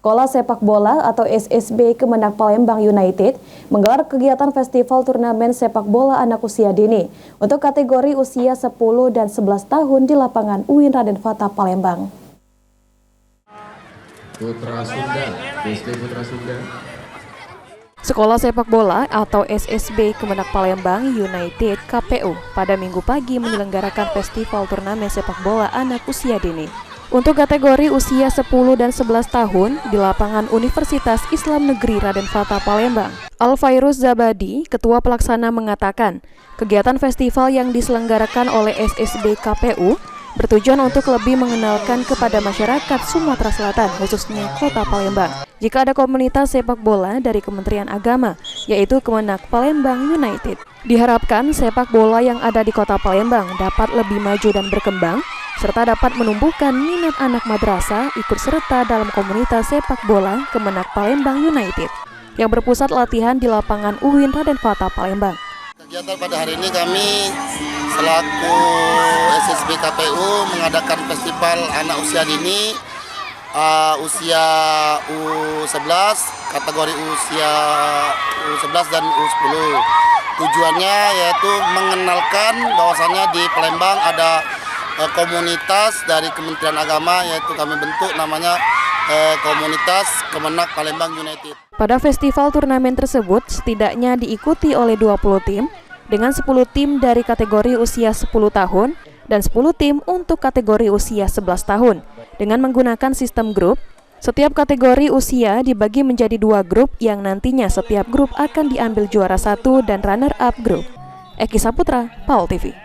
Sekolah Sepak Bola atau SSB Kemenak Palembang United menggelar kegiatan festival turnamen sepak bola anak usia dini untuk kategori usia 10 dan 11 tahun di lapangan UIN Raden Fatah Palembang. Putra Sunda, SD Putra Sunda. Sekolah Sepak Bola atau SSB Kemenak Palembang United KPU pada Minggu pagi menyelenggarakan festival turnamen sepak bola anak usia dini. Untuk kategori usia 10 dan 11 tahun di lapangan Universitas Islam Negeri Raden Fatah Palembang. Alfairuz Zabadi, Ketua Pelaksana mengatakan, kegiatan festival yang diselenggarakan oleh SSB KPU bertujuan untuk lebih mengenalkan kepada masyarakat Sumatera Selatan, khususnya Kota Palembang, jika ada komunitas sepak bola dari Kementerian Agama, yaitu Kemenak Palembang United. Diharapkan sepak bola yang ada di Kota Palembang dapat lebih maju dan berkembang, serta dapat menumbuhkan minat anak madrasah ikut serta dalam komunitas sepak bola Kemenak Palembang United, yang berpusat latihan di lapangan UIN Raden Fatah Palembang. Kegiatan pada hari ini kami selaku SSB KPU mengadakan festival anak usia dini usia U11, kategori usia U11 dan U10. Tujuannya yaitu mengenalkan bahwasannya di Palembang ada komunitas dari Kementerian Agama, yaitu kami bentuk namanya komunitas Kemenak Palembang United. Pada festival turnamen tersebut setidaknya diikuti oleh 20 tim dengan 10 tim dari kategori usia 10 tahun dan 10 tim untuk kategori usia 11 tahun dengan menggunakan sistem grup. Setiap kategori usia dibagi menjadi 2 grup yang nantinya setiap grup akan diambil juara 1 dan runner up grup. Eki Saputra, PAUL TV.